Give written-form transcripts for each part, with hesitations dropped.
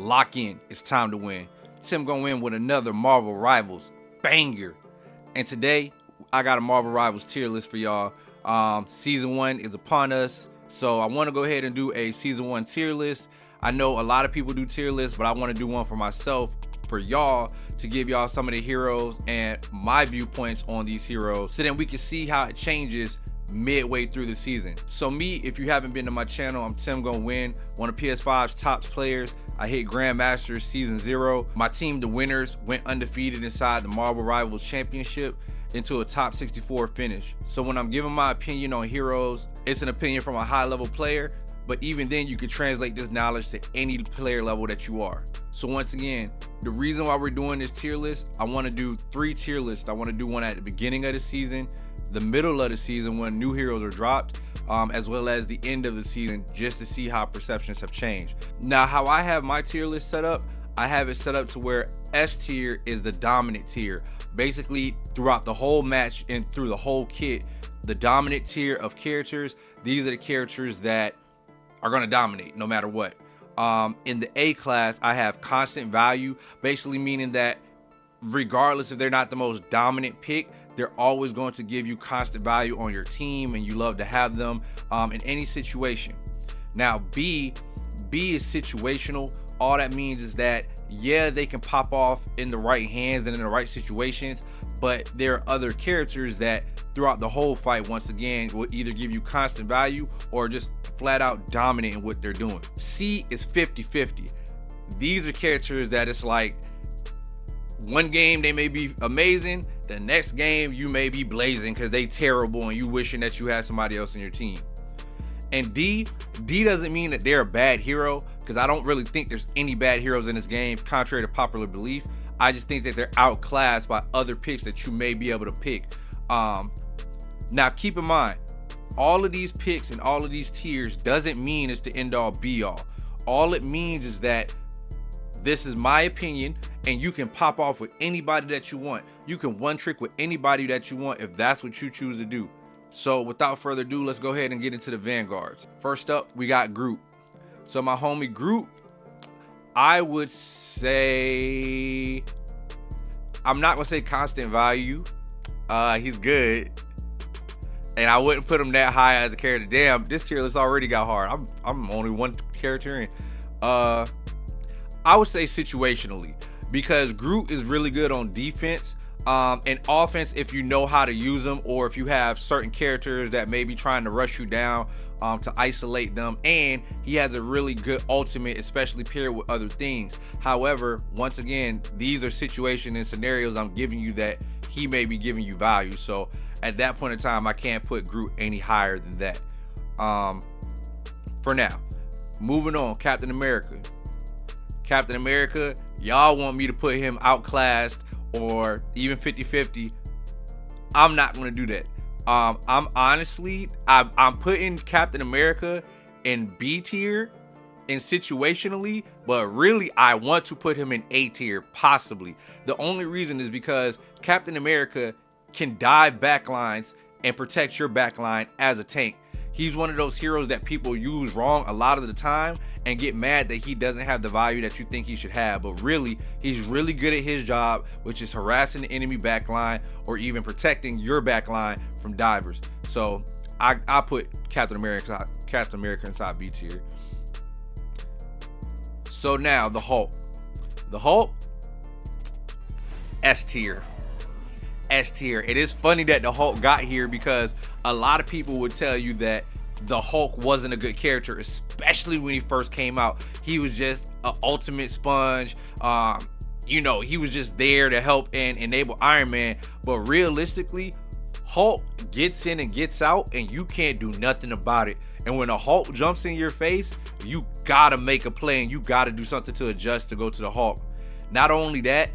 lock in. It's time to win. Tim gonna win with another Marvel Rivals banger. And today, I got a Marvel Rivals tier list for y'all. Season 1 is upon us, so I want to go ahead and do a Season 1 tier list. I know a lot of people do tier lists, but I want to do one for myself, for y'all, to give y'all some of the heroes and my viewpoints on these heroes, so then we can see how it changes midway through the season. So me, if you haven't been to my channel, I'm TimGoinWin, one of PS5's top players. I hit Grandmasters Season 0. My team, the winners, went undefeated inside the Marvel Rivals Championship into a top 64 finish. So when I'm giving my opinion on heroes, it's an opinion from a high level player, but even then you can translate this knowledge to any player level that you are. So once again, the reason why we're doing this tier list, I want to do 3 tier lists. I want to do one at the beginning of the season, the middle of the season when new heroes are dropped, as well as the end of the season, just to see how perceptions have changed. Now, how I have my tier list set up, I have it set up to where S tier is the dominant tier. Basically, throughout the whole match and through the whole kit, the dominant tier of characters, these are the characters that are going to dominate no matter what. In the A class, I have constant value, basically meaning that regardless if they're not the most dominant pick, they're always going to give you constant value on your team, and you love to have them in any situation. Now, B is situational. All that means is that, yeah, they can pop off in the right hands and in the right situations, but there are other characters that throughout the whole fight, once again, will either give you constant value or just flat out dominate in what they're doing. C is 50-50. These are characters that it's like, one game they may be amazing, the next game you may be blazing because they terrible and you wishing that you had somebody else in your team. And D doesn't mean that they're a bad hero, because I don't really think there's any bad heroes in this game, contrary to popular belief. I just think that they're outclassed by other picks that you may be able to pick. Now keep in mind, all of these picks and all of these tiers doesn't mean it's the end all be all. All it means is that this is my opinion, and you can pop off with anybody that you want. You can one trick with anybody that you want if that's what you choose to do. So without further ado, let's go ahead and get into the vanguards. First up, we got Groot. So my homie Groot, I would say, I'm not gonna say constant value. He's good, and I wouldn't put him that high as a character. Damn, this tier list already got hard. I'm only one character in. I would say situationally, because Groot is really good on defense. And offense, if you know how to use them, or if you have certain characters that may be trying to rush you down to isolate them, and he has a really good ultimate, especially paired with other things. However, once again, these are situations and scenarios I'm giving you that he may be giving you value. So at that point in time, I can't put Groot any higher than that. For now, moving on, Captain America. Captain America, y'all want me to put him outclassed or even 50-50. I'm not gonna do that. I'm honestly, I'm putting Captain America in B tier and situationally, but really I want to put him in A tier, possibly. The only reason is because Captain America can dive backlines and protect your backline as a tank. He's one of those heroes that people use wrong a lot of the time and get mad that he doesn't have the value that you think he should have. But really, he's really good at his job, which is harassing the enemy backline or even protecting your backline from divers. So I put Captain America inside B tier. So now the Hulk. The Hulk, S tier. S tier. It is funny that the Hulk got here, because a lot of people would tell you that the Hulk wasn't a good character, especially when he first came out. He was just an ultimate sponge. You know, he was just there to help and enable Iron Man. But realistically, Hulk gets in and gets out, and you can't do nothing about it. And when a Hulk jumps in your face, you gotta make a play, and you gotta do something to adjust to go to the Hulk. Not only that,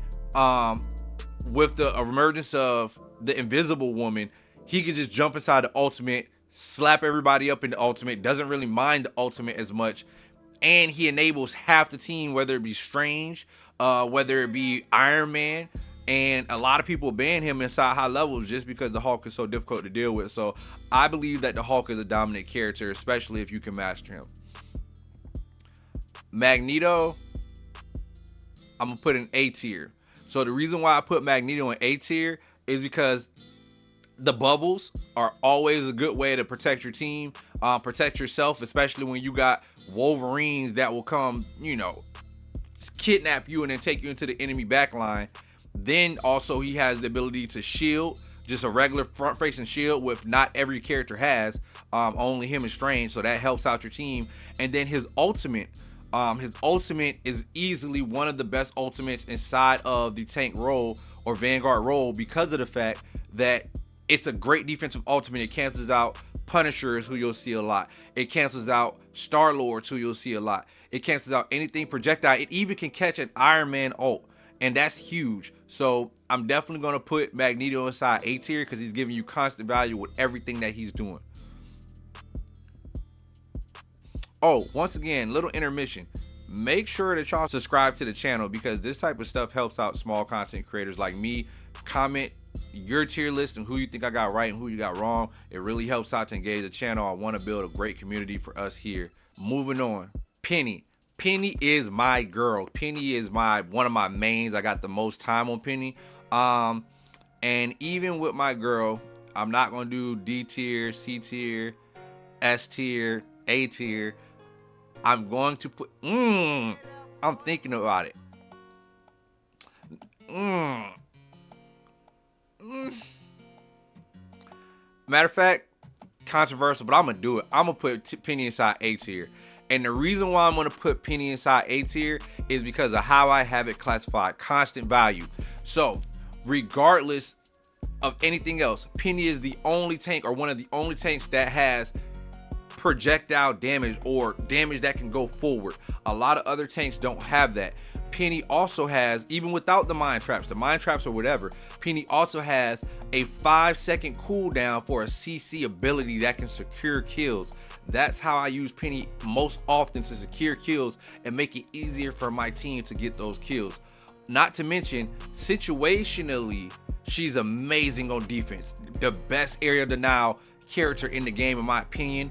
with the emergence of the Invisible Woman, he could just jump inside the ultimate, slap everybody up in the ultimate, doesn't really mind the ultimate as much, and he enables half the team, whether it be Strange, whether it be Iron Man, and a lot of people ban him inside high levels just because the Hulk is so difficult to deal with. So I believe that the Hulk is a dominant character, especially if you can master him. Magneto, I'm gonna put in A tier. So the reason why I put Magneto in A tier is because the bubbles are always a good way to protect your team, protect yourself, especially when you got Wolverines that will come, kidnap you and then take you into the enemy backline. Then also he has the ability to shield, just a regular front facing shield, with not every character has, only him and Strange, so that helps out your team. And then his ultimate is easily one of the best ultimates inside of the tank role or Vanguard role, because of the fact that it's a great defensive ultimate. It cancels out Punishers, who you'll see a lot. It cancels out Starlords, who you'll see a lot. It cancels out anything projectile. It even can catch an Ironman ult, and that's huge. So I'm definitely going to put Magneto inside A tier because he's giving you constant value with everything that he's doing. Oh, once again, little intermission. Make sure that y'all subscribe to the channel because this type of stuff helps out small content creators like me. Comment your tier list and who you think I got right and who you got wrong. It really helps out to engage the channel. I want to build a great community for us here. Moving on. Penny. Penny is my girl. Penny is one of my mains. I got the most time on Penny. And even with my girl, I'm not gonna do D tier, C tier, S tier, A tier. I'm going to put I'm thinking about it. Matter of fact, controversial, but I'm gonna do it. I'm gonna put Penny inside A tier. And the reason why I'm gonna put Penny inside A tier is because of how I have it classified. Constant value. So regardless of anything else, Penny is the only tank, or one of the only tanks, that has projectile damage or damage that can go forward. A lot of other tanks don't have that. Penny also has, even without the mind traps or whatever, Penny also has a 5-second cooldown for a CC ability that can secure kills. That's how I use Penny most often, to secure kills and make it easier for my team to get those kills. Not to mention, situationally, she's amazing on defense. The best area denial character in the game, in my opinion.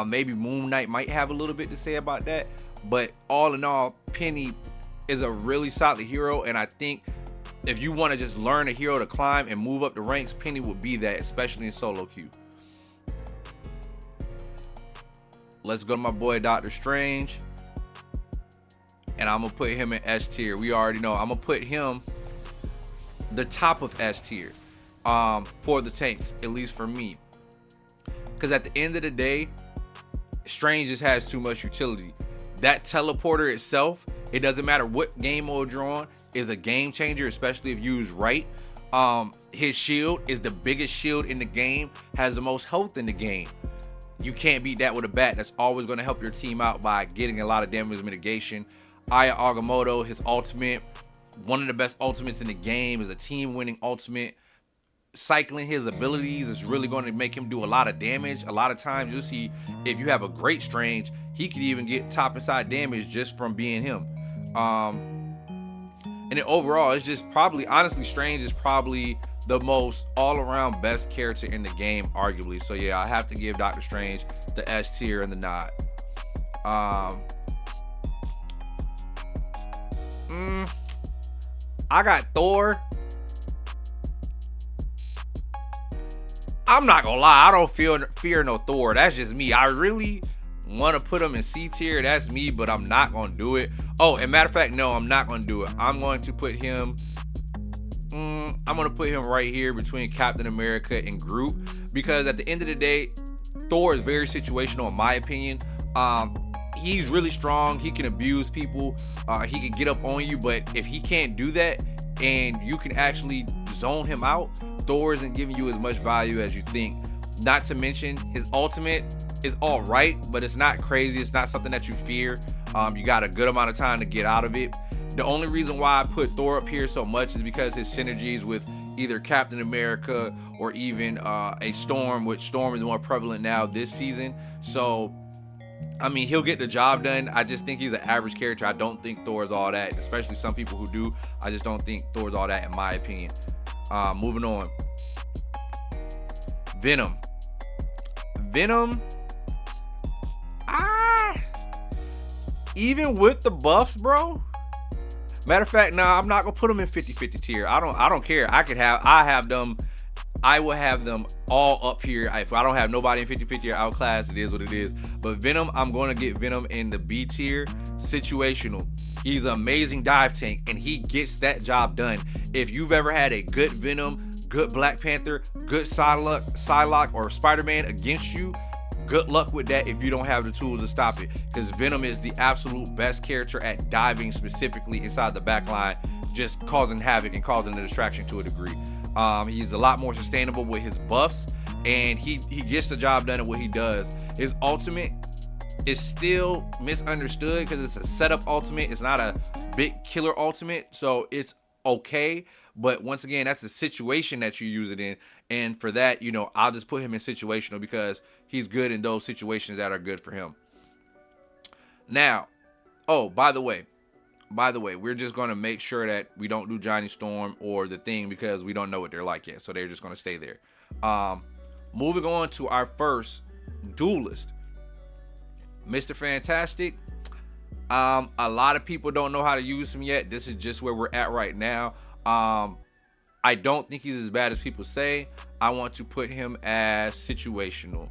Maybe Moon Knight might have a little bit to say about that, but all in all, Penny is a really solid hero, and I think if you want to just learn a hero to climb and move up the ranks, Penny would be that, especially in solo queue. Let's go to my boy Doctor Strange, and I'm gonna put him in S tier. We already know I'm gonna put him the top of S tier for the tanks, at least for me, because at the end of the day, Strange just has too much utility. That teleporter itself, it doesn't matter what game mode you're on, is a game changer, especially if used right. His shield is the biggest shield in the game, has the most health in the game. You can't beat that with a bat. That's always going to help your team out by getting a lot of damage mitigation. Aya Agamotto, his ultimate, one of the best ultimates in the game, is a team-winning ultimate. Cycling his abilities is really going to make him do a lot of damage. A lot of times you'll see, if you have a great Strange, he could even get top and side damage just from being him. And then overall, it's just probably, honestly, Strange is probably the most all-around best character in the game, arguably. So yeah, I have to give Doctor Strange the S tier and the nod. I got Thor. I'm not gonna lie, I don't fear no Thor. That's just me. I really want to put him in C tier. That's me, but I'm not gonna do it. Oh, and matter of fact, no, I'm not gonna do it. I'm going to put him right here between Captain America and Groot, because at the end of the day, Thor is very situational in my opinion. He's really strong. He can abuse people. He can get up on you, but if he can't do that and you can actually zone him out, Thor isn't giving you as much value as you think. Not to mention, his ultimate is all right, but it's not crazy. It's not something that you fear. You got a good amount of time to get out of it. The only reason why I put Thor up here so much is because his synergies with either Captain America or even a Storm, which Storm is more prevalent now this season. So I mean, he'll get the job done. I just think he's an average character. I don't think Thor is all that, especially some people who do. I just don't think Thor's all that, in my opinion. Moving on. Venom. Even with the buffs, bro, Matter of fact, nah, I'm not gonna put them in 50-50 tier. I don't care. I will have them all up here. If I don't have nobody in 50-50 or outclass, it is what it is. But Venom, I'm going to get Venom in the B tier. Situational. He's an amazing dive tank, and he gets that job done. If you've ever had a good Venom, good Black Panther, good Psylock, or Spiderman against you, good luck with that if you don't have the tools to stop it. Because Venom is the absolute best character at diving, specifically inside the backline, just causing havoc and causing a distraction to a degree. He's a lot more sustainable with his buffs, and he gets the job done at what he does. His ultimate is still misunderstood because it's a setup ultimate. It's not a big killer ultimate, so it's okay. But once again, that's the situation that you use it in, and for that, you know, I'll just put him in situational because he's good in those situations that are good for him. Now, oh, by the way, we're just going to make sure that we don't do Johnny Storm or the Thing because we don't know what they're like yet. So they're just going to stay there. Moving on to our first duelist, Mr. Fantastic. A lot of people don't know how to use him yet. This is just where we're at right now. I don't think he's as bad as people say. I want to put him as situational.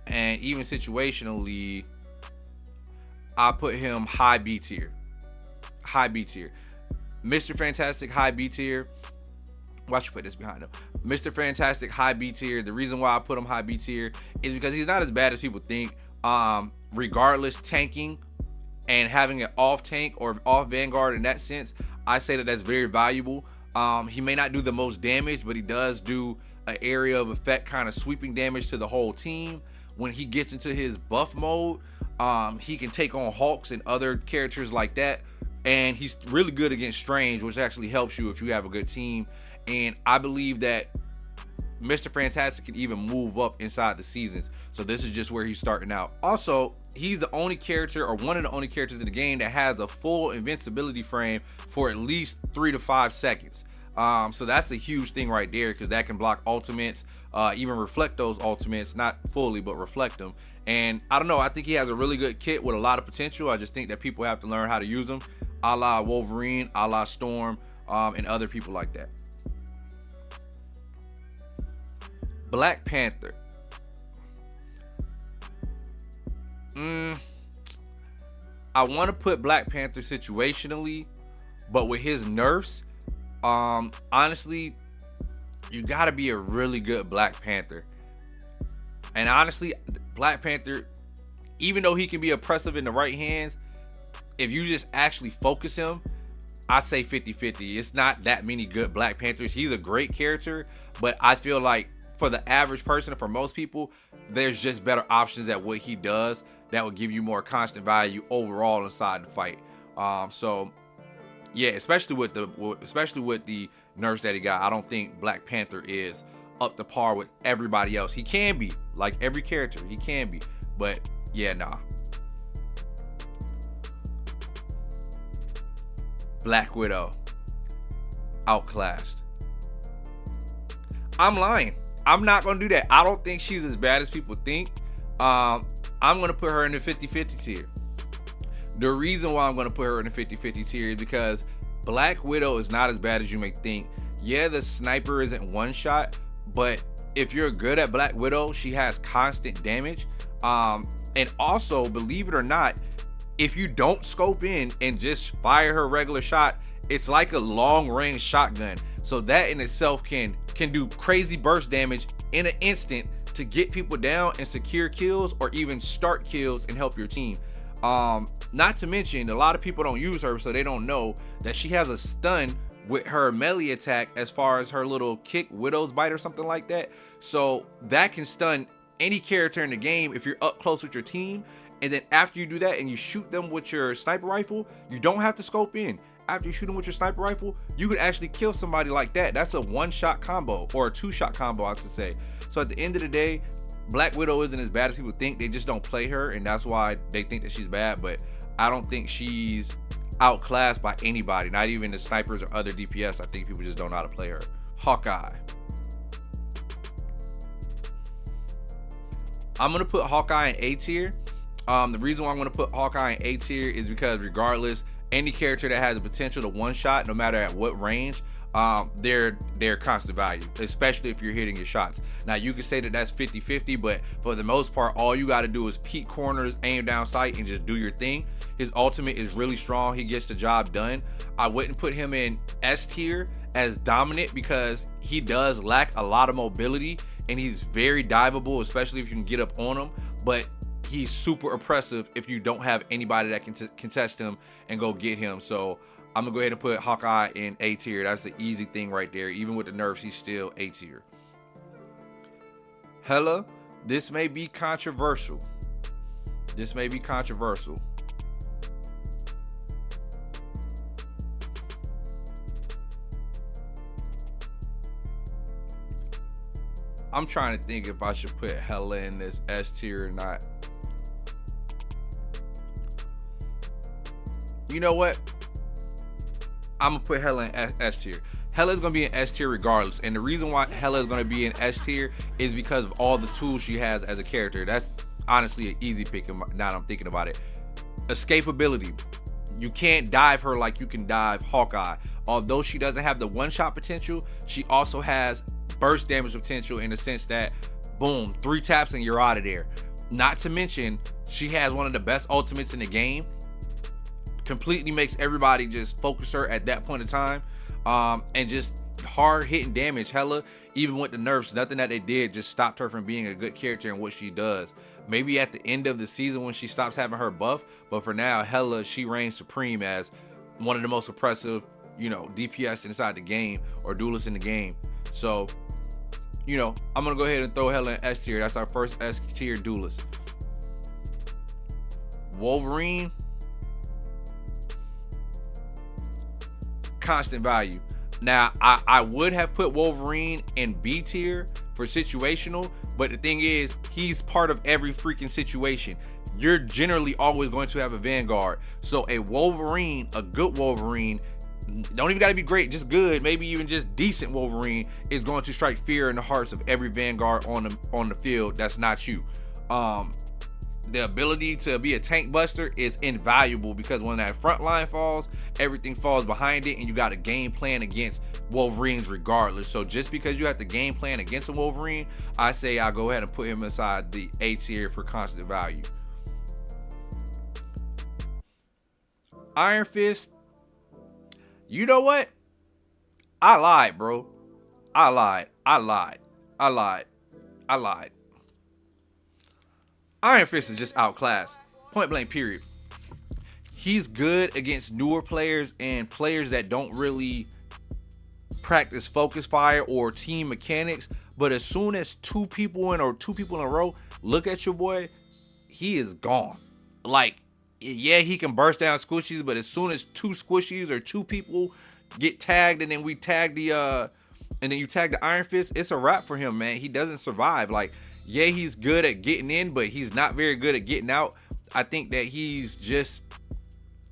And even situationally, I put him high B tier. High B tier. Mr. Fantastic, high B tier. Watch you put this behind him. Mr. Fantastic, high B tier. The reason why I put him high B tier is because he's not as bad as people think. Regardless, tanking and having an off tank or off Vanguard in that sense, I say that that's very valuable. He may not do the most damage, but he does do an area of effect kind of sweeping damage to the whole team. When he gets into his buff mode, he can take on Hawks and other characters like that, and he's really good against Strange, which actually helps you if you have a good team. And I believe that Mr. Fantastic can even move up inside the seasons, so this is just where he's starting out. Also, he's the only character, or one of the only characters in the game, that has a full invincibility frame for at least 3 to 5 seconds. So that's a huge thing right there, because that can block ultimates, even reflect those ultimates, not fully, but reflect them. And I don't know, I think he has a really good kit with a lot of potential. I just think that people have to learn how to use them, a la Wolverine, a la Storm, and other people like that. Black Panther. I want to put Black Panther situationally, but with his nerfs, honestly, you got to be a really good Black Panther. And honestly, Black Panther, even though he can be oppressive in the right hands, if you just actually focus him, I say 50-50. It's not that many good Black Panthers. He's a great character, but I feel like for the average person, for most people, there's just better options at what he does that will give you more constant value overall inside the fight. So yeah, especially with the nerfs that he got, I don't think Black Panther is up to par with everybody else. He can be, like every character, he can be, but yeah, nah. Black Widow, outclassed. I'm lying. I'm not gonna do that. I don't think she's as bad as people think. I'm gonna put her in the 50-50 tier. The reason why I'm gonna put her in the 50-50 tier is because Black Widow is not as bad as you may think. Yeah, the sniper isn't one shot, but if you're good at Black Widow, she has constant damage. And also, believe it or not, if you don't scope in and just fire her regular shot, it's like a long range shotgun. So that in itself can do crazy burst damage in an instant to get people down and secure kills, or even start kills and help your team. Not to mention, a lot of people don't use her, so they don't know that she has a stun with her melee attack as far as her little kick, Widow's Bite or something like that. So that can stun any character in the game if you're up close with your team. And then after you do that and you shoot them with your sniper rifle, you don't have to scope in. After you shoot them with your sniper rifle, you can actually kill somebody like that. That's a one-shot combo, or a two-shot combo, I should say. So at the end of the day, Black Widow isn't as bad as people think. They just don't play her, and that's why they think that she's bad. But I don't think she's outclassed by anybody, not even the snipers or other DPS. I think people just don't know how to play her. HawkEye. I'm gonna put HawkEye in A tier. The reason why I'm gonna put HawkEye in A tier is because regardless, any character that has the potential to one shot, no matter at what range, they're constant value, especially if you're hitting your shots. Now you can say that that's 50-50, but for the most part, all you got to do is peek corners, aim down sight, and just do your thing. His ultimate is really strong. He gets the job done. I wouldn't put him in S tier as dominant because he does lack a lot of mobility and he's very diveable, especially if you can get up on him, but he's super oppressive if you don't have anybody that can contest him and go get him. So I'm gonna go ahead and put HawkEye in A tier. That's the easy thing right there. Even with the nerfs, he's still A tier. Hela, this may be controversial. This may be controversial. I'm trying to think if I should put Hela in this S tier or not. You know what? I'm gonna put Hela in S tier. Hela is gonna be in S tier regardless, and the reason why Hela is gonna be in S tier is because of all the tools she has as a character. That's honestly an easy pick now that I'm thinking about it. Escapability. You can't dive her like you can dive HawkEye. Although she doesn't have the one-shot potential, she also has burst damage potential in the sense that, boom, 3 taps and you're out of there. Not to mention, she has one of the best ultimates in the game. Completely makes everybody just focus her at that point in time, and just hard hitting damage. Hela, even with the nerfs, nothing that they did just stopped her from being a good character in what she does. Maybe at the end of the season when she stops having her buff, but for now, Hela, she reigns supreme as one of the most oppressive, DPS inside the game or duelists in the game. So, I'm gonna go ahead and throw Hela in S tier. That's our first S tier duelist. Wolverine, constant value. Now, I would have put Wolverine in B tier for situational, but the thing is, he's part of every freaking situation. You're generally always going to have a Vanguard. So a Wolverine, a good Wolverine, don't even gotta be great, just good, maybe even just decent Wolverine, is going to strike fear in the hearts of every Vanguard on the field that's not you. The ability to be a tank buster is invaluable because when that front line falls, everything falls behind it, and you got a game plan against Wolverines regardless. So just because you have the game plan against a Wolverine, I say I'll go ahead and put him inside the A tier for constant value. Iron Fist, you know what? I lied, bro. I lied. Iron Fist is just outclassed. Point blank, period. He's good against newer players and players that don't really practice focus fire or team mechanics. But as soon as two people in a row look at your boy, he is gone. Like, yeah, he can burst down squishies, but as soon as 2 squishies or 2 people get tagged and then we tag and then you tag the Iron Fist, it's a wrap for him, man. He doesn't survive. Like, yeah, he's good at getting in, but he's not very good at getting out. I think that he's just,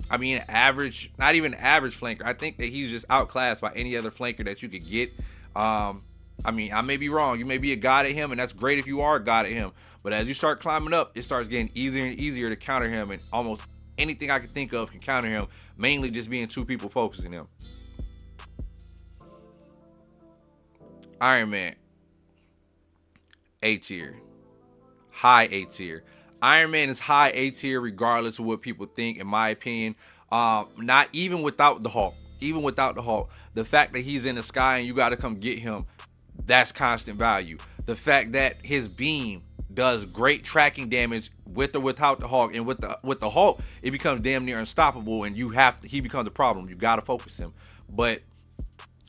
average, not even average flanker. I think that he's just outclassed by any other flanker that you could get. I may be wrong. You may be a god at him, and that's great if you are a god at him. But as you start climbing up, it starts getting easier and easier to counter him, and almost anything I can think of can counter him, mainly just being 2 people focusing him. Iron Man, A tier, high A tier. Iron Man is high A tier regardless of what people think, in my opinion. Not even without the Hulk. Even without the Hulk, the fact that he's in the sky and you got to come get him, that's constant value. The fact that his beam does great tracking damage with or without the Hulk, and with the Hulk, it becomes damn near unstoppable, and he becomes a problem. You got to focus him. But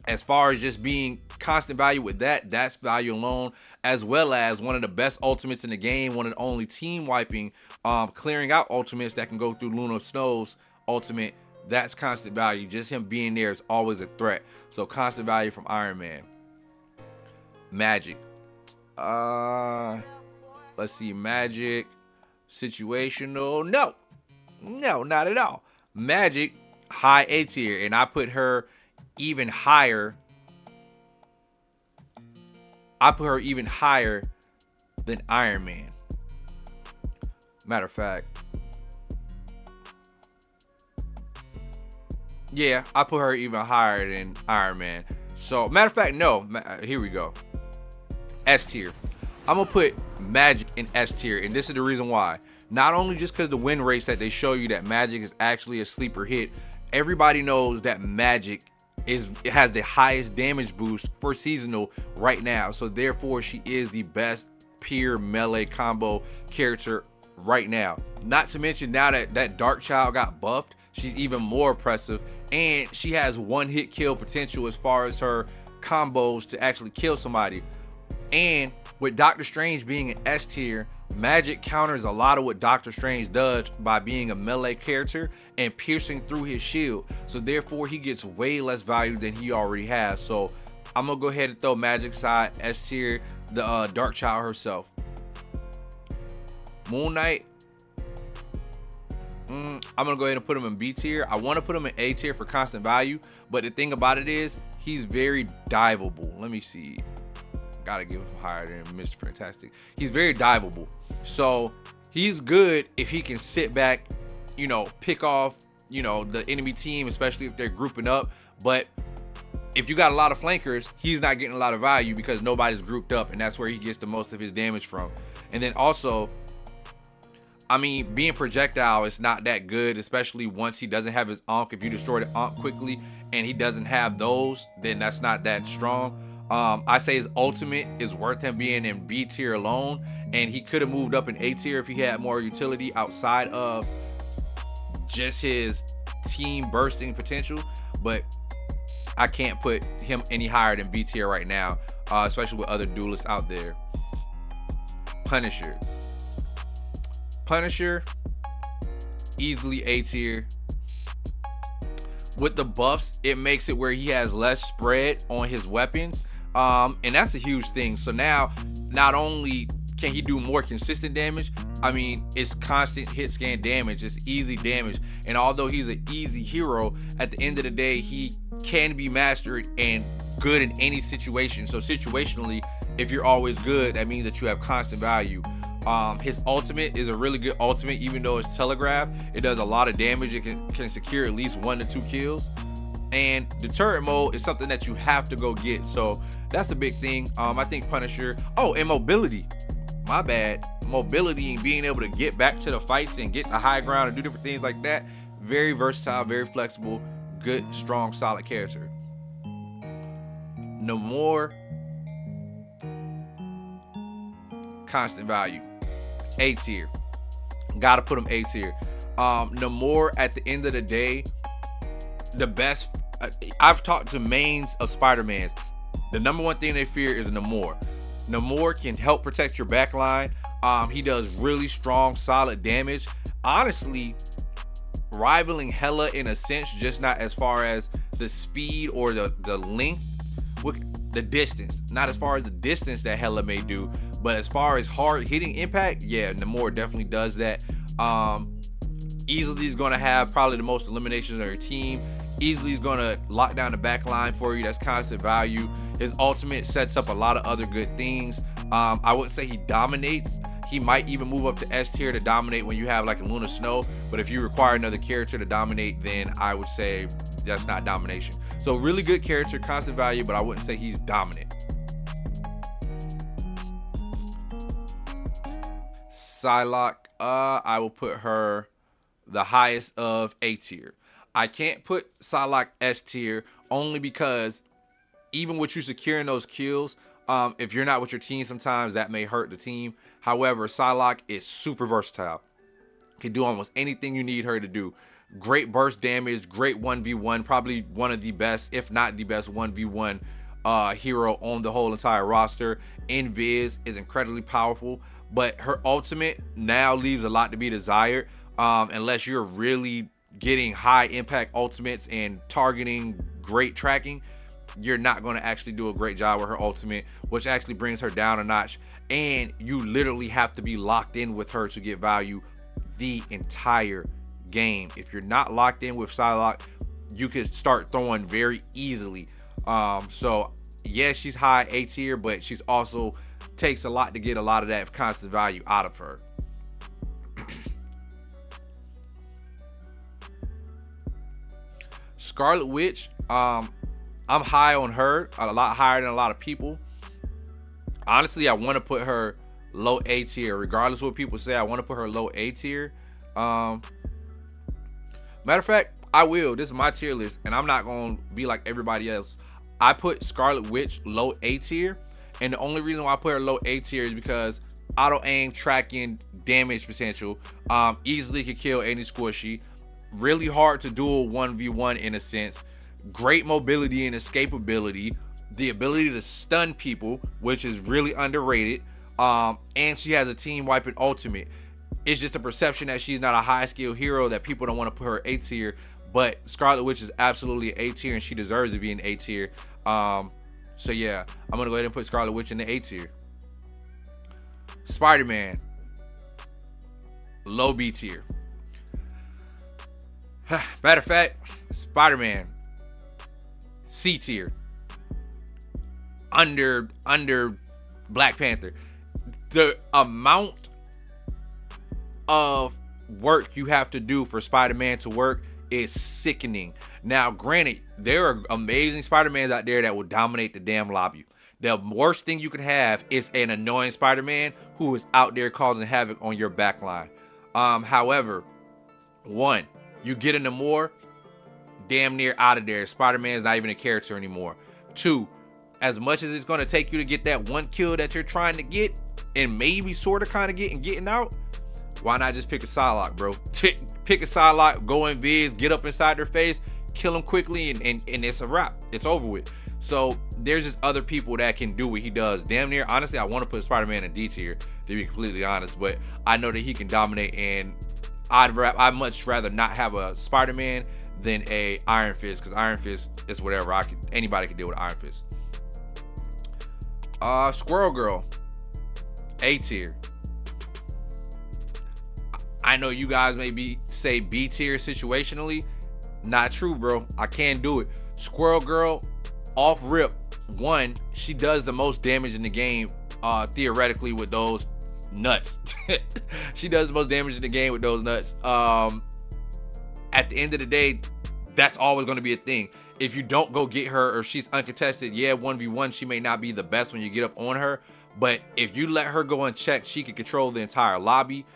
as far as just being constant value with that's value alone, as well as one of the best ultimates in the game, one of the only team wiping, clearing out ultimates that can go through Luna Snow's ultimate. That's constant value. Just him being there is always a threat. So constant value from Iron Man. Magik. Let's see. Magik. Situational. No, not at all. Magik, high A tier, and I put her even higher. I put her even higher than Iron Man. Matter of fact, Yeah, I put her even higher than Iron Man. So, matter of fact, no. Here we go. S tier. I'm gonna put Magik in S tier, and this is the reason why. Not only just because the win rates that they show you that Magik is actually a sleeper hit. Everybody knows that Magik it has the highest damage boost for seasonal right now. So therefore, she is the best pure melee combo character right now. Not to mention now that Dark Child got buffed, she's even more impressive, and she has one hit kill potential as far as her combos to actually kill somebody. And with Doctor Strange being an S tier, Magik counters a lot of what Doctor Strange does by being a melee character and piercing through his shield. So therefore, he gets way less value than he already has. So I'm gonna go ahead and throw Magik side S tier, the Dark Child herself. Moon Knight, I'm gonna go ahead and put him in B tier. I want to put him in A tier for constant value, but the thing about it is he's very diveable. Let me see. Gotta give him higher than Mr. Fantastic. He's very diveable. So he's good if he can sit back, pick off, the enemy team, especially if they're grouping up. But if you got a lot of flankers, he's not getting a lot of value because nobody's grouped up, and that's where he gets the most of his damage from. And then also, I mean, being projectile is not that good, especially once he doesn't have his Ankh. If you destroy the Ankh quickly and he doesn't have those, then that's not that strong. I say his ultimate is worth him being in B tier alone, and he could have moved up in A tier if he had more utility outside of just his team bursting potential. But I can't put him any higher than B tier right now, especially with other duelists out there. Punisher, easily A tier. With the buffs, it makes it where he has less spread on his weapons. And that's a huge thing. So now, not only can he do more consistent damage, I mean, it's constant hit scan damage, it's easy damage. And although he's an easy hero, at the end of the day, he can be mastered and good in any situation. So situationally, if you're always good, that means that you have constant value. His ultimate is a really good ultimate, even though it's telegraphed. It does a lot of damage. It can secure at least 1 to 2 kills. And the turret mode is something that you have to go get. So that's a big thing. I think Punisher. Oh, and mobility. My bad. Mobility and being able to get back to the fights and get the high ground and do different things like that. Very versatile, very flexible, good, strong, solid character. Namor, constant value. A tier. Gotta put him A tier. Namor, at the end of the day, the best. I've talked to mains of Spider-Man. The number one thing they fear is Namor. Namor can help protect your backline. He does really strong, solid damage. Honestly, rivaling Hela in a sense, just not as far as the speed or the length, with the distance. Not as far as the distance that Hela may do, but as far as hard hitting impact, yeah, Namor definitely does that. Easily is going to have probably the most eliminations on your team. Easily is going to lock down the back line for you. That's constant value. His ultimate sets up a lot of other good things. I wouldn't say he dominates. He might even move up to S tier to dominate when you have like a Luna Snow. But if you require another character to dominate, then I would say that's not domination. So really good character, constant value, but I wouldn't say he's dominant. Psylock, I will put her the highest of A tier. I can't put Psylock S tier only because even with you securing those kills, if you're not with your team, sometimes that may hurt the team. However, Psylock is super versatile. Can do almost anything you need her to do. Great burst damage, great 1v1, probably one of the best, if not the best 1v1 hero on the whole entire roster. Invis is incredibly powerful, but her ultimate now leaves a lot to be desired. Unless you're really getting high impact ultimates and targeting great tracking, you're not going to actually do a great job with her ultimate, which actually brings her down a notch. And you literally have to be locked in with her to get value the entire game. If you're not locked in with Psylock, you could start throwing very easily. So yeah, she's high A tier, but she's also takes a lot to get a lot of that constant value out of her. Scarlet Witch, I'm high on her, a lot higher than a lot of people. Honestly, I want to put her low A tier, regardless of what people say. I want to put her low A tier. Matter of fact, I will. This is my tier list, and I'm not gonna be like everybody else. I put Scarlet Witch low A tier, and the only reason why I put her low A tier is because auto aim, tracking, damage potential, easily could kill any squishy. Really hard to duel 1v1 in a sense. Great mobility and escapability. The ability to stun people, which is really underrated. And she has a team wiping ultimate. It's just a perception that she's not a high skill hero that people don't want to put her A tier. But Scarlet Witch is absolutely A tier, and she deserves to be an A tier. So yeah, I'm gonna go ahead and put Scarlet Witch in the A tier. Spider-Man, low B tier. Matter of fact, Spider-Man, C tier. Under Black Panther. The amount of work you have to do for Spider-Man to work is sickening. Now, granted, there are amazing Spider-Mans out there that will dominate the damn lobby. The worst thing you can have is an annoying Spider-Man who is out there causing havoc on your backline. However, one, you get into Namor, damn near out of there. Spider-Man's not even a character anymore. Two, as much as it's going to take you to get that one kill that you're trying to get and maybe sort of kind of getting out, why not just pick a Psylock, bro? Pick a Psylock, go in viz, get up inside their face, kill them quickly, and it's a wrap. It's over with. So there's just other people that can do what he does. Damn near, honestly, I want to put Spider-Man in D tier, to be completely honest, but I know that he can dominate, and I'd much rather not have a Spider-Man than a Iron Fist, because Iron Fist is whatever. Anybody can deal with Iron Fist. Squirrel Girl, A tier. I know you guys maybe say B tier situationally. Not true, bro. I can't do it. Squirrel Girl, off rip, one, she does the most damage in the game, theoretically, with those nuts. She does the most damage in the game with those nuts. At the end of the day, that's always going to be a thing. If you don't go get her, or she's uncontested, yeah, 1v1, she may not be the best when you get up on her, but if you let her go unchecked, she can control the entire lobby.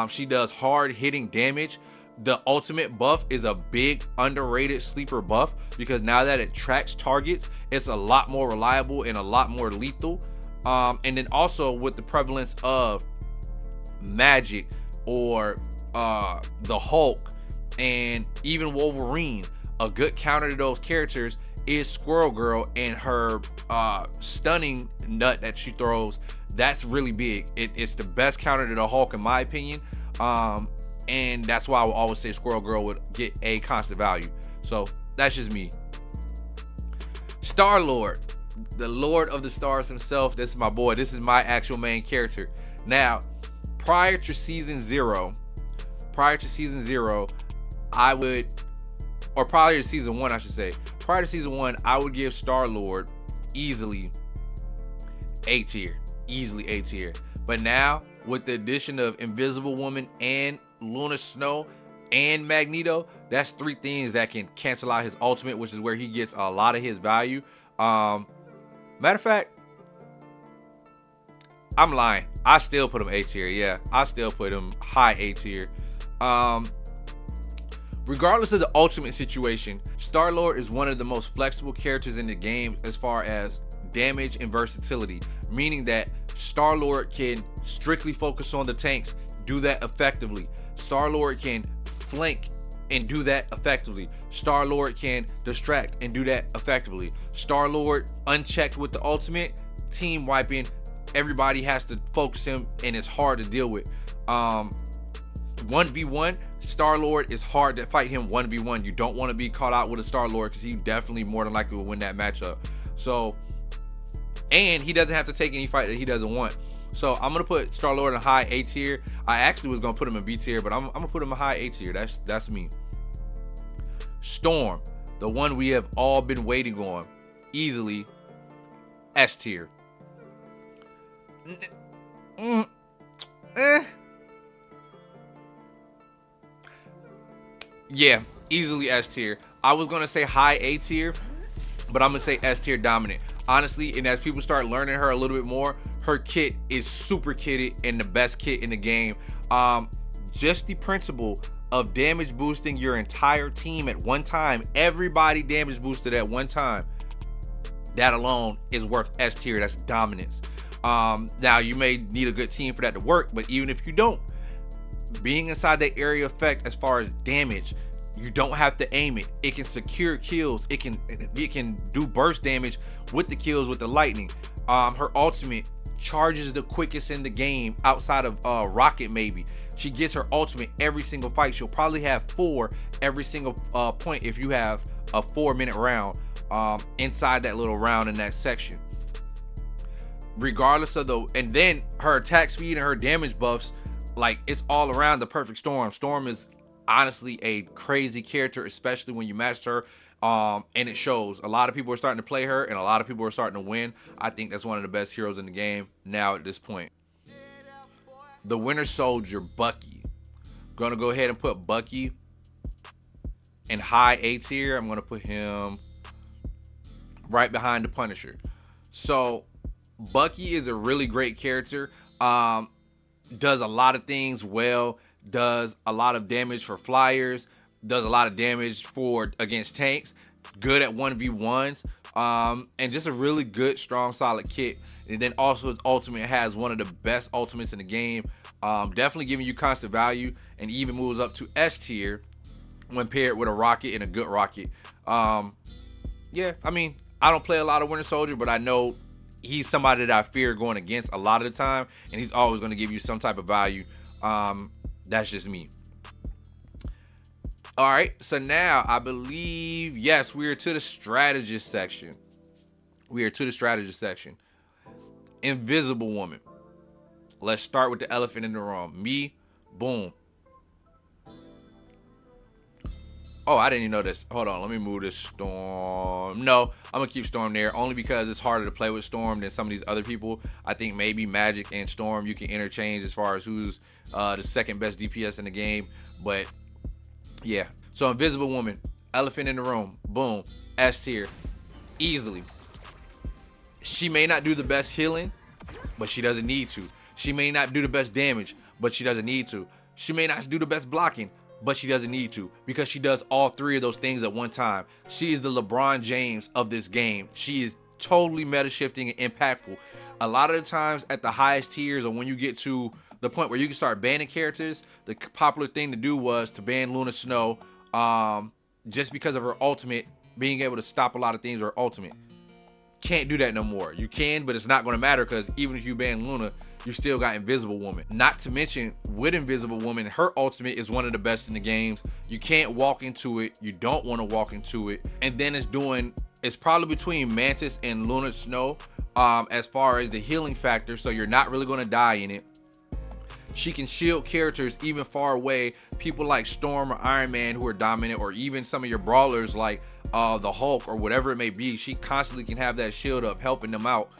She does hard hitting damage. The ultimate buff is a big underrated sleeper buff, because now that it tracks targets, it's a lot more reliable and a lot more lethal. And then also with the prevalence of Magik, or the Hulk, and even Wolverine, a good counter to those characters is Squirrel Girl, and her stunning nut that she throws. That's really big. It's the best counter to the Hulk, in my opinion. And that's why I would always say Squirrel Girl would get a constant value. So that's just me. Starlord, the Lord of the Stars himself. This is my boy. This is my actual main character. Now, prior to season zero, I would, or prior to season one, I should say, prior to season one, I would give Starlord easily A tier. Easily A tier. But now, with the addition of Invisible Woman and Luna Snow and Magneto, that's three things that can cancel out his ultimate, which is where he gets a lot of his value. Matter of fact, I'm lying. I still put him A tier. Yeah, I still put him high A tier. Regardless of the ultimate situation, Starlord is one of the most flexible characters in the game as far as damage and versatility, meaning that Starlord can strictly focus on the tanks, do that effectively. Starlord can flank and do that effectively. Starlord can distract and do that effectively. Starlord unchecked with the ultimate, team wiping, everybody has to focus him, and it's hard to deal with. 1v1, Starlord is hard to fight him 1v1. You don't want to be caught out with a Starlord, because he definitely more than likely will win that matchup. So, and he doesn't have to take any fight that he doesn't want. So I'm gonna put Starlord in a high A tier. I actually was gonna put him in B tier, but I'm gonna put him in high A tier. That's me. Storm, the one we have all been waiting on, easily S tier. Yeah, easily S tier. I was gonna say high A tier, but I'm gonna say S tier dominant. Honestly, and as people start learning her a little bit more, her kit is super kitted and the best kit in the game. Just the principle of damage boosting your entire team at one time, everybody damage boosted at one time, that alone is worth S tier. That's dominance. Now you may need a good team for that to work, but even if you don't, being inside that area effect as far as damage, you don't have to aim it. It can secure kills. It can do burst damage with the kills with the lightning. Her ultimate charges the quickest in the game outside of Rocket maybe. She gets her ultimate every single fight. She'll probably have 4 every single point if you have a 4-minute round inside that little round in that section. Regardless of and then her attack speed and her damage buffs, like, it's all around the perfect storm. Storm is honestly a crazy character, especially when you match her, and it shows. A lot of people are starting to play her and a lot of people are starting to win. I think that's one of the best heroes in the game now at this point. The Winter Soldier, Bucky. Gonna go ahead and put Bucky in high A tier. I'm gonna put him right behind the Punisher. So Bucky is a really great character. Does a lot of things well, does a lot of damage for flyers, does a lot of damage against tanks, good at 1v1s, and just a really good, strong, solid kit. And then also his ultimate has one of the best ultimates in the game, definitely giving you constant value, and even moves up to S tier when paired with a rocket and a good rocket. Yeah, I mean, I don't play a lot of Winter Soldier, but I know he's somebody that I fear going against a lot of the time, and he's always going to give you some type of value. That's just me. All right, so now I believe, yes, we are to the strategist section. Invisible Woman. Let's start with the elephant in the room. Me, boom. Oh, I didn't even know this. Hold on, let me move this Storm. No, I'm gonna keep Storm there only because it's harder to play with Storm than some of these other people. I think maybe Magik and Storm you can interchange as far as who's the second best DPS in the game. But yeah, so Invisible Woman, elephant in the room, boom, S tier, easily. She may not do the best healing, but she doesn't need to. She may not do the best damage, but she doesn't need to. She may not do the best blocking, but she doesn't need to, because she does all 3 of those things at one time. She is the LeBron James of this game. She is totally meta shifting and impactful. A lot of the times at the highest tiers, or when you get to the point where you can start banning characters, the popular thing to do was to ban Luna Snow, just because of her ultimate being able to stop a lot of things with her ultimate. Can't do that no more. You can, but it's not going to matter, because even if you ban Luna, you still got Invisible Woman. Not to mention, with Invisible Woman, her ultimate is one of the best in the games. You can't walk into it. You don't want to walk into it. And then it's probably between Mantis and Luna Snow as far as the healing factor, so you're not really going to die in it. She can shield characters even far away. People like Storm or Ironman who are dominant, or even some of your brawlers like the Hulk or whatever it may be. She constantly can have that shield up, helping them out.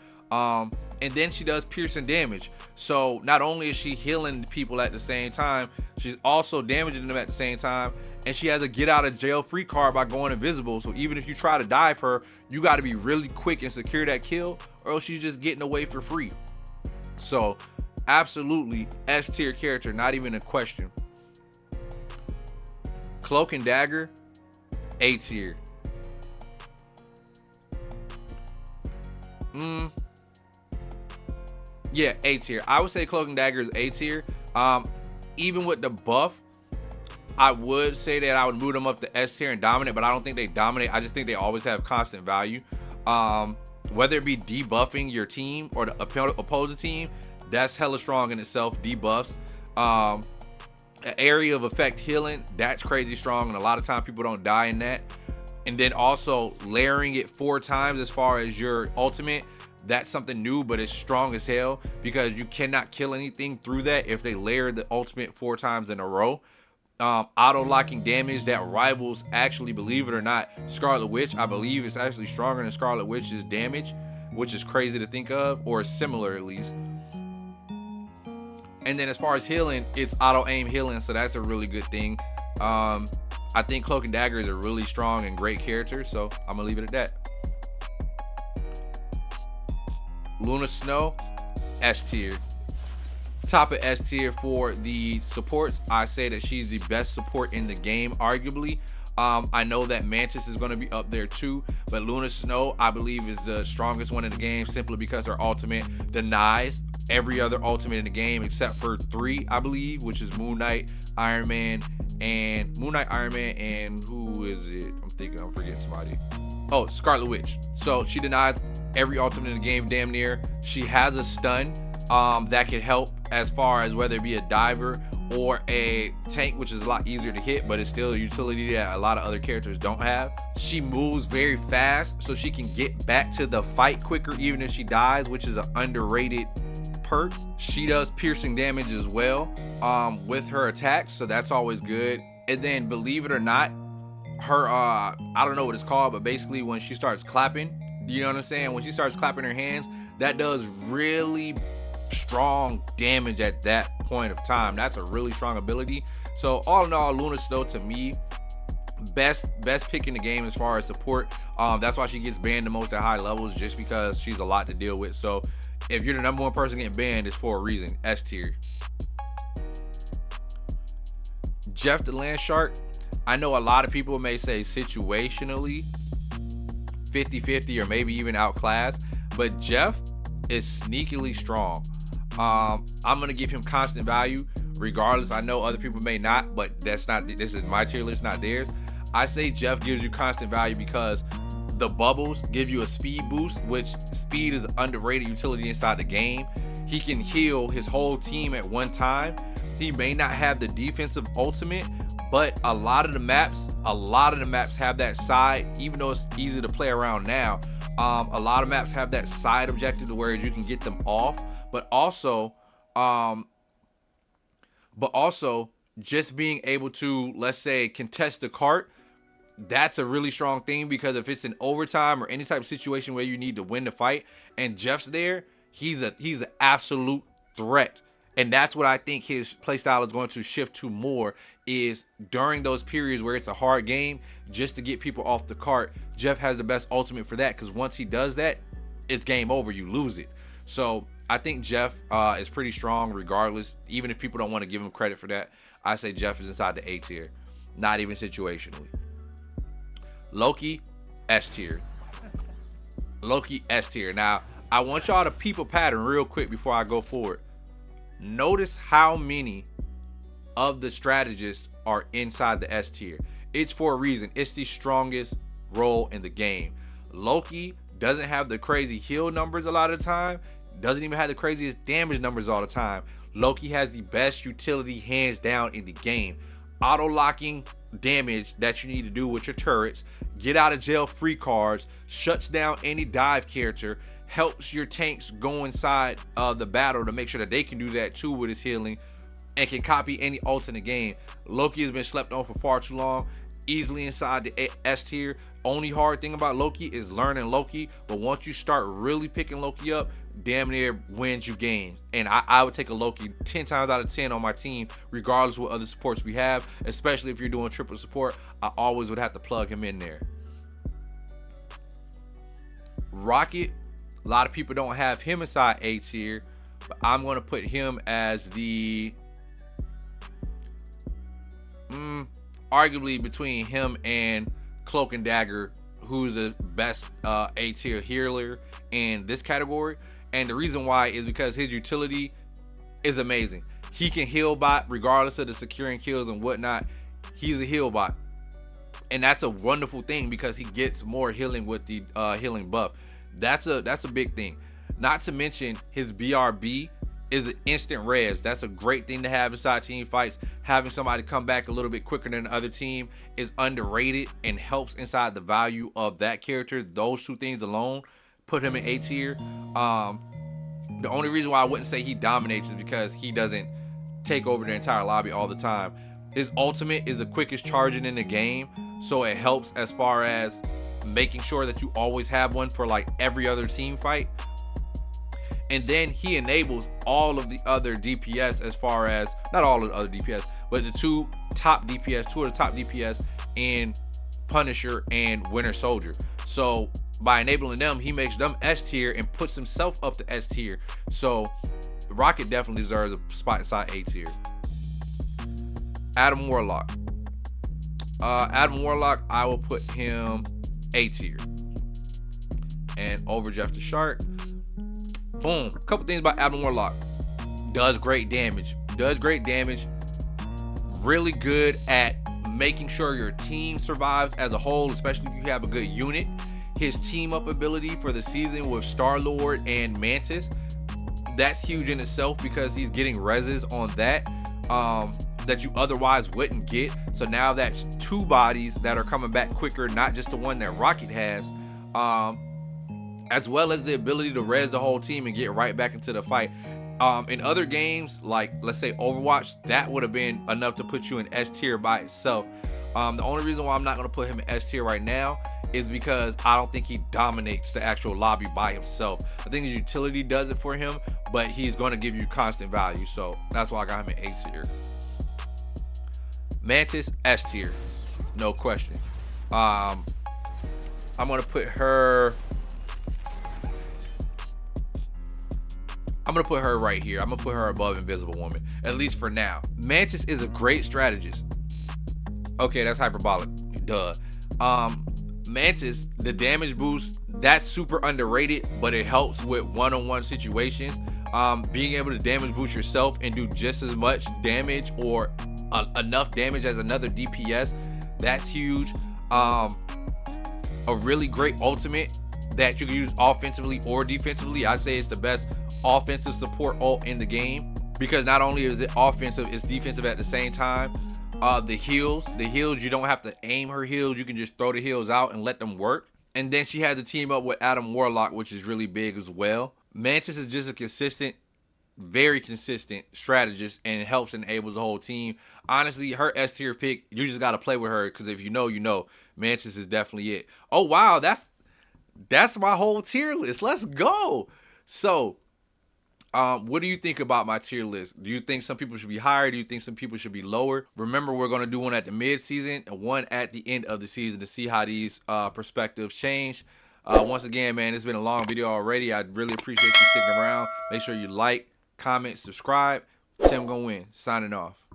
And then she does piercing damage. So not only is she healing people at the same time, she's also damaging them at the same time. And she has a get out of jail free card by going invisible. So even if you try to dive her, you got to be really quick and secure that kill, or else she's just getting away for free. So absolutely S tier character, not even a question. Cloak and Dagger, A tier. Yeah, A tier. I would say Cloak and Dagger is A tier. Even with the buff, I would say that I would move them up to S tier and dominate, but I don't think they dominate. I just think they always have constant value. Whether it be debuffing your team or the opposing team, that's hella strong in itself. Debuffs. Area of effect healing, that's crazy strong, and a lot of times people don't die in that. And then also layering it 4 times as far as your ultimate, that's something new, but it's strong as hell, because you cannot kill anything through that if they layer the ultimate 4 times in a row. Auto locking damage that rivals, actually, believe it or not, Scarlet Witch. I believe it's actually stronger than Scarlet Witch's damage, which is crazy to think of, or similar at least. And then as far as healing, it's auto aim healing, so that's a really good thing. I think Cloak and Dagger is a really strong and great character, so I'm gonna leave it at that. Luna Snow, S tier. Top of S tier for the supports. I say that she's the best support in the game, arguably. I know that Mantis is going to be up there too, but Luna Snow, I believe, is the strongest one in the game simply because her ultimate denies every other ultimate in the game except for 3, I believe, which is Moon Knight, Ironman, and who is it? I'm forgetting somebody. Oh, Scarlet Witch. So she denies every ultimate in the game damn near. She has a stun that can help as far as whether it be a diver or a tank, which is a lot easier to hit, but it's still a utility that a lot of other characters don't have. She moves very fast, so she can get back to the fight quicker even if she dies, which is an underrated perk. She does piercing damage as well with her attacks, so that's always good. And then, believe it or not, her I don't know what it's called, but basically when she starts clapping, you know what I'm saying, when she starts clapping her hands, that does really strong damage at that point of time. That's a really strong ability. So all in all, Luna Snow to me, best pick in the game as far as support. That's why she gets banned the most at high levels, just because she's a lot to deal with. So if you're the number one person getting banned, it's for a reason. S tier. Jeff the Land Shark, I know a lot of people may say situationally 50-50 or maybe even outclassed, but Jeff is sneakily strong. I'm gonna give him constant value regardless. I know other people may not, but this is my tier list, not theirs. I say Jeff gives you constant value because the bubbles give you a speed boost, which speed is an underrated utility inside the game. He can heal his whole team at one time. He may not have the defensive ultimate, but a lot of the maps have that side, even though it's easy to play around now. A lot of maps have that side objective to where you can get them off, but also just being able to, let's say, contest the cart. That's a really strong thing, because if it's an overtime or any type of situation where you need to win the fight and Jeff's there, he's an absolute threat. And that's what I think his playstyle is going to shift to more, is during those periods where it's a hard game, just to get people off the cart. Jeff has the best ultimate for that, because once he does that, it's game over. You lose it. So I think Jeff is pretty strong regardless. Even if people don't want to give him credit for that, I say Jeff is inside the A tier, not even situationally. Loki, S tier. Loki, S tier. Now, I want y'all to peep a pattern real quick before I go forward. Notice how many of the strategists are inside the S tier. It's for a reason. It's the strongest role in the game. Loki doesn't have the crazy heal numbers a lot of the time, doesn't even have the craziest damage numbers all the time. Loki has the best utility hands down in the game. Auto locking damage that you need to do with your turrets, get out of jail free cards, shuts down any dive character, helps your tanks go inside the battle to make sure that they can do that too with his healing, and can copy any ult in the game. Loki has been slept on for far too long. Easily inside the S tier. Only hard thing about Loki is learning Loki, but once you start really picking Loki up, damn near wins you games. And I would take a Loki 10 times out of 10 on my team, regardless of what other supports we have, especially if you're doing triple support. I always would have to plug him in there. Rocket, a lot of people don't have him inside A tier, but I'm going to put him as the arguably between him and Cloak and Dagger, who's the best A tier healer in this category. And the reason why is because his utility is amazing. He can heal bot regardless of the securing kills and whatnot. He's a heal bot, and that's a wonderful thing because he gets more healing with the healing buff. That's a big thing. Not to mention his BRB is an instant res. That's a great thing to have inside team fights. Having somebody come back a little bit quicker than the other team is underrated and helps inside the value of that character. Those two things alone put him in A tier. The only reason why I wouldn't say he dominates is because he doesn't take over the entire lobby all the time. His ultimate is the quickest charging in the game, so it helps as far as making sure that you always have one for like every other team fight. And then he enables all of the other DPS, as far as, not all of the other DPS, but the two of the top DPS in Punisher and Winter Soldier. So by enabling them, he makes them S tier and puts himself up to S tier. So Rocket definitely deserves a spot inside A tier. Adam Warlock. Adam Warlock, I will put him A tier. And over Jeff the Shark. Boom. A couple things about Adam Warlock. Does great damage. Really good at making sure your team survives as a whole, especially if you have a good unit. His team up ability for the season with Starlord and Mantis, that's huge in itself because he's getting reses on that that you otherwise wouldn't get. So now that's 2 bodies that are coming back quicker, not just the one that Rocket has, as well as the ability to res the whole team and get right back into the fight. In other games, like let's say Overwatch, that would have been enough to put you in S tier by itself. The only reason why I'm not going to put him in S tier right now is because I don't think he dominates the actual lobby by himself. I think his utility does it for him, but he's going to give you constant value. So that's why I got him in A tier. Mantis, S tier, no question. I'm going to put her right here. I'm gonna put her above Invisible Woman, at least for now. Mantis is a great strategist. Okay, that's hyperbolic. Duh. Mantis, the damage boost, that's super underrated, but it helps with one-on-one situations. Being able to damage boost yourself and do just as much damage or enough damage as another DPS, that's huge. A really great ultimate that you can use offensively or defensively. I say it's the best offensive support ult in the game because not only is it offensive, it's defensive at the same time. The heals, you don't have to aim her heals, you can just throw the heals out and let them work. And then she had to team up with Adam Warlock, which is really big as well. Mantis is just a very consistent strategist, and it helps and enables the whole team. Honestly, her S tier pick, you just got to play with her because if you know, you know. Mantis is definitely it. Oh wow, that's my whole tier list. Let's go. So what do you think about my tier list? Do you think some people should be higher? Do you think some people should be lower? Remember, we're going to do one at the mid-season and one at the end of the season to see how these perspectives change. Once again, man, it's been a long video already. I really appreciate you sticking around. Make sure you like, comment, subscribe. TimGoinWin, signing off.